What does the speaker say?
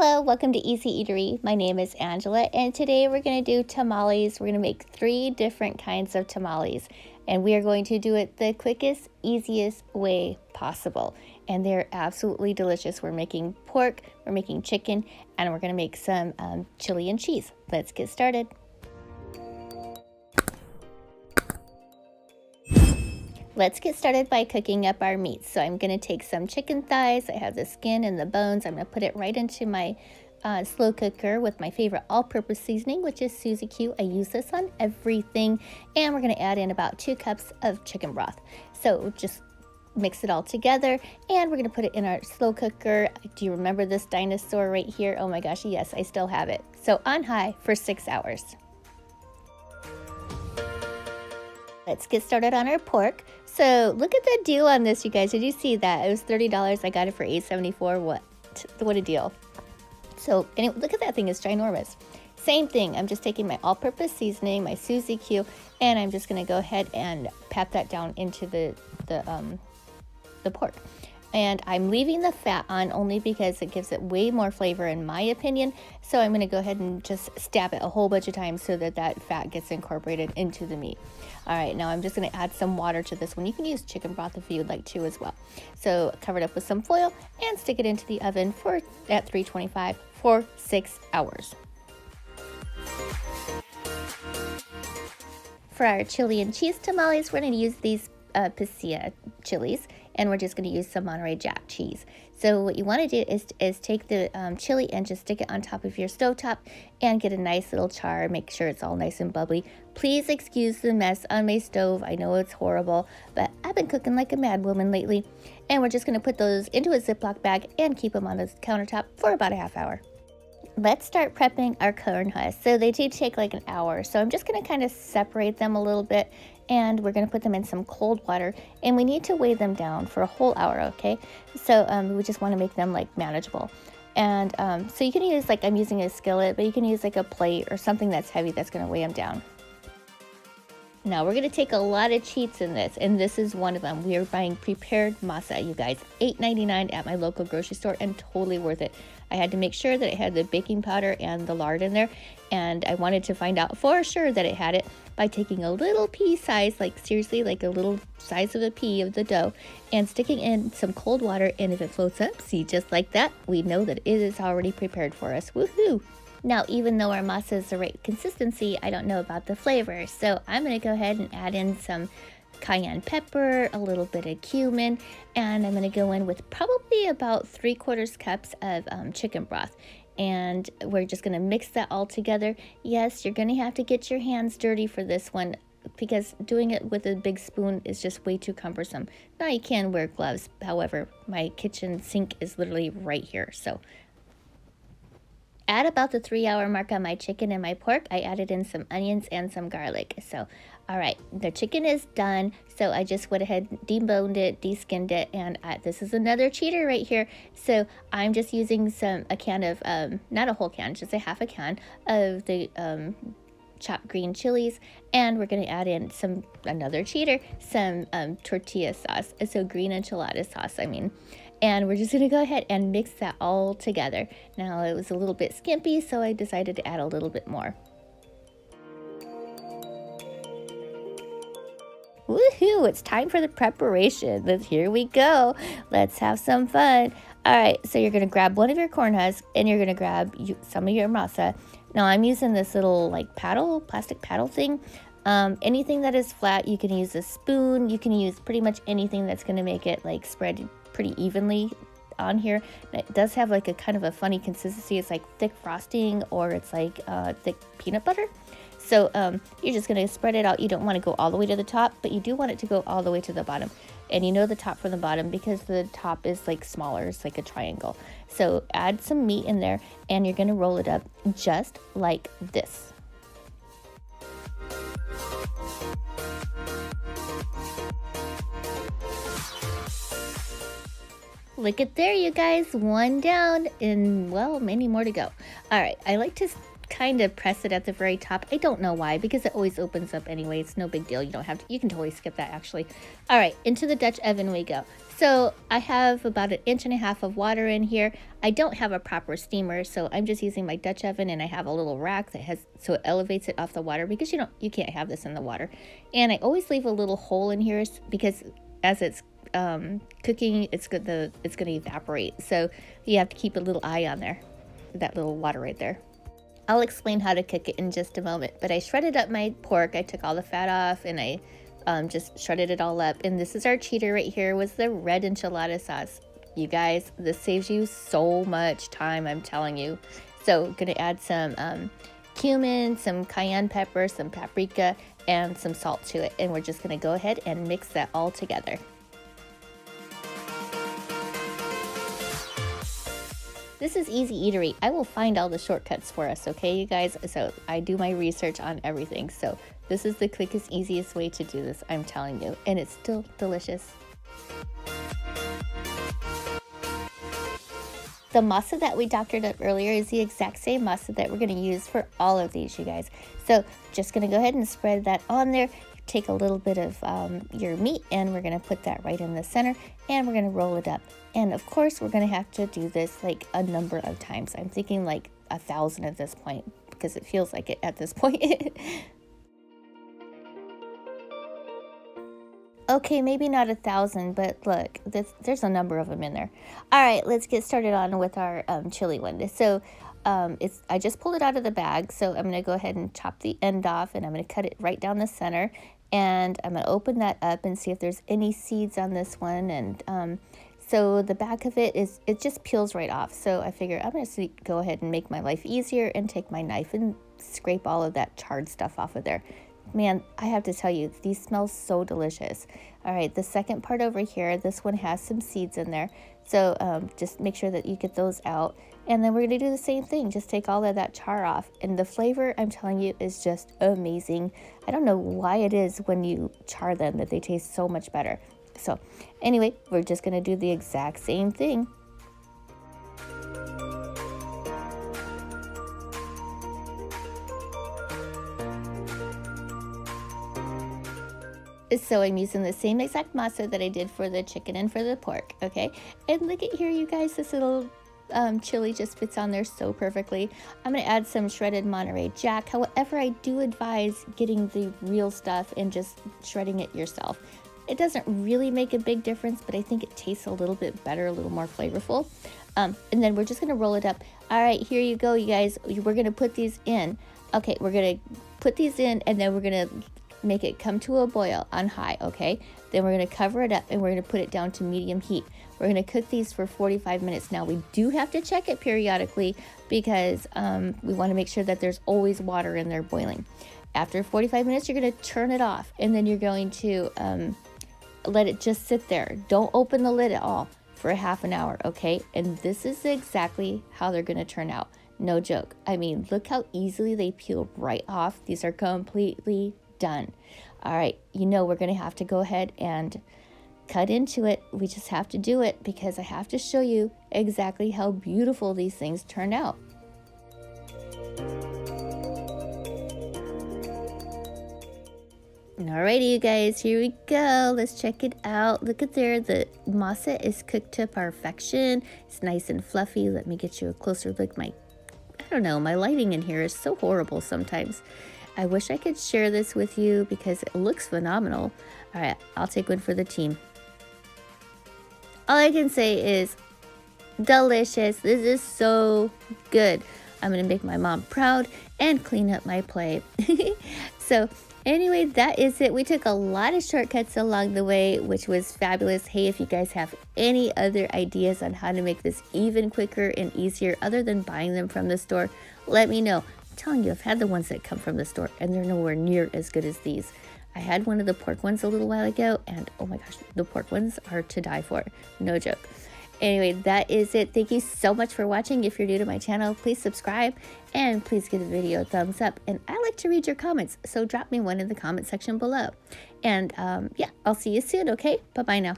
Hello, welcome to EZ Eatery. My name is Angela, and today we're going to do tamales. We're going to make 3 different kinds of tamales, and we are going to do it the quickest, easiest way possible. And they're absolutely delicious. We're making pork, we're making chicken, and we're going to make some chili and cheese. Let's get started. Let's get started by cooking up our meat. So I'm going to take some chicken thighs. I have the skin and the bones. I'm going to put it right into my slow cooker with my favorite all-purpose seasoning, which is Suzy Q. I use this on everything. And we're going to add in about 2 cups of chicken broth. So just mix it all together, and we're going to put it in our slow cooker. Do you remember this dinosaur right here? Oh my gosh, yes, I still have it. So on high for 6 hours. Let's get started on our pork. So look at the deal on this, you guys. Did you see that? It was $30. I got it for $8.74. What a deal. So look at that thing. It's ginormous. Same thing. I'm just taking my all-purpose seasoning, my Suzy Q, and I'm just going to go ahead and pat that down into the pork. And I'm leaving the fat on only because it gives it way more flavor in my opinion. So I'm going to go ahead and just stab it a whole bunch of times so that that fat gets incorporated into the meat. All right, now I'm just going to add some water to this one. You can use chicken broth if you'd like to as well. So cover it up with some foil and stick it into the oven at 325 for 6 hours. For our chili and cheese tamales, we're going to use these pasilla chilies, and we're just going to use some Monterey Jack cheese. So what you want to do is take the chili and just stick it on top of your stovetop and get a nice little char. Make sure it's all nice and bubbly. Please excuse the mess on my stove. I know it's horrible, but I've been cooking like a mad woman lately. And we're just going to put those into a Ziploc bag and keep them on the countertop for about a half hour. Let's start prepping our corn husks. So they do take like an hour. So I'm just going to kind of separate them a little bit, and we're going to put them in some cold water, and we need to weigh them down for a whole hour, okay? So we just want to make them like manageable. And so you can use, like I'm using a skillet, but you can use like a plate or something that's heavy that's going to weigh them down. Now we're going to take a lot of cheats in this, and this is one of them. We are buying prepared masa, you guys. $8.99 at my local grocery store, and totally worth it. I had to make sure that it had the baking powder and the lard in there, and I wanted to find out for sure that it had it by taking a little pea size, like seriously, like a little size of a pea of the dough, and sticking in some cold water, and if it floats up, see, just like that, we know that it is already prepared for us. Woohoo! Now, even though our masa is the right consistency, I don't know about the flavor. So I'm going to go ahead and add in some cayenne pepper, a little bit of cumin, and I'm going to go in with probably about 3/4 cups of chicken broth. And we're just going to mix that all together. Yes, you're going to have to get your hands dirty for this one, because doing it with a big spoon is just way too cumbersome. Now you can wear gloves. However, my kitchen sink is literally right here. So at about the 3-hour mark on my chicken and my pork, I added in some onions and some garlic. So, all right, the chicken is done. So I just went ahead, deboned it, deskinned it, and this is another cheater right here. So I'm just using a can of, not a whole can, just a half a can of the chopped green chilies, and we're going to add in another cheater, some tortilla sauce, so green enchilada sauce, I mean. And we're just going to go ahead and mix that all together. Now, it was a little bit skimpy, so I decided to add a little bit more. Woohoo! It's time for the preparation. Here we go. Let's have some fun. All right, so you're going to grab one of your corn husks, and you're going to grab some of your masa. Now, I'm using this little like plastic paddle thing. Anything that is flat, you can use a spoon. You can use pretty much anything that's going to make it like spread pretty evenly on here. It does have like a kind of a funny consistency. It's like thick frosting, or it's like thick peanut butter. So you're just going to spread it out. You don't want to go all the way to the top, but you do want it to go all the way to the bottom. And you know the top from the bottom because the top is like smaller. It's like a triangle. So add some meat in there, and you're going to roll it up just like this. Look at there, you guys. One down, and well, many more to go. All right, I like to kind of press it at the very top. I don't know why, because it always opens up anyway. It's no big deal. You don't have to, you can totally skip that actually. All right, into the Dutch oven we go. So I have about 1.5 inches of water in here. I don't have a proper steamer, so I'm just using my Dutch oven, and I have a little rack that has, so it elevates it off the water, because you can't have this in the water. And I always leave a little hole in here because as it's cooking, it's gonna evaporate. So you have to keep a little eye on there, that little water right there. I'll explain how to cook it in just a moment, but I shredded up my pork. I took all the fat off, and I just shredded it all up. And this is our cheater right here, was the red enchilada sauce. You guys, this saves you so much time, I'm telling you. So gonna add some cumin, some cayenne pepper, some paprika, and some salt to it. And we're just gonna go ahead and mix that all together. This is EZ Eatery. I will find all the shortcuts for us, okay, you guys? So I do my research on everything. So this is the quickest, easiest way to do this, I'm telling you. And it's still delicious. The masa that we doctored up earlier is the exact same masa that we're going to use for all of these, you guys. So just going to go ahead and spread that on there. Take a little bit of your meat, and we're going to put that right in the center, and we're going to roll it up. And of course, we're going to have to do this like a number of times. I'm thinking like 1,000 at this point, because it feels like it at this point. Okay, maybe not 1,000, but look, there's a number of them in there. All right, let's get started on with our chili one. So I just pulled it out of the bag, so I'm going to go ahead and chop the end off, and I'm going to cut it right down the center. And I'm going to open that up and see if there's any seeds on this one. And so the back of it just peels right off. So I figure I'm going to go ahead and make my life easier and take my knife and scrape all of that charred stuff off of there. Man, I have to tell you, these smell so delicious. All right, the second part over here, this one has some seeds in there. So just make sure that you get those out. And then we're going to do the same thing. Just take all of that char off. And the flavor, I'm telling you, is just amazing. I don't know why it is when you char them that they taste so much better. So anyway, we're just going to do the exact same thing. So I'm using the same exact masa that I did for the chicken and for the pork, okay? And look at here, you guys, this little chili just fits on there so perfectly. I'm going to add some shredded Monterey Jack. However, I do advise getting the real stuff and just shredding it yourself. It doesn't really make a big difference, but I think it tastes a little bit better, a little more flavorful. And then we're just going to roll it up. All right, here you go, you guys. We're going to put these in. Okay, we're going to put these in, and then we're going to make it come to a boil on high, okay? Then we're going to cover it up, and we're going to put it down to medium heat. We're going to cook these for 45 minutes. Now, we do have to check it periodically because we want to make sure that there's always water in there boiling. After 45 minutes, you're going to turn it off, and then you're going to let it just sit there. Don't open the lid at all for a half an hour, okay? And this is exactly how they're going to turn out. No joke. I mean, look how easily they peel right off. These are completely done. All right, you know we're going to have to go ahead and cut into it. We just have to do it because I have to show you exactly how beautiful these things turn out. Alrighty, you guys, here we go. Let's check it out. Look at there. The masa is cooked to perfection. It's nice and fluffy. Let me get you a closer look. I don't know, my lighting in here is so horrible sometimes. I wish I could share this with you because it looks phenomenal. All right, I'll take one for the team. All I can say is delicious. This is so good. I'm going to make my mom proud and clean up my plate. So anyway, that is it. We took a lot of shortcuts along the way, which was fabulous. Hey, if you guys have any other ideas on how to make this even quicker and easier other than buying them from the store, let me know. I'm telling you, I've had the ones that come from the store and they're nowhere near as good as these. I had one of the pork ones a little while ago and oh my gosh, the pork ones are to die for. No joke. Anyway, that is it. Thank you so much for watching. If you're new to my channel, please subscribe and please give the video a thumbs up. And I like to read your comments, so drop me one in the comment section below. And yeah, I'll see you soon, okay? Bye-bye now.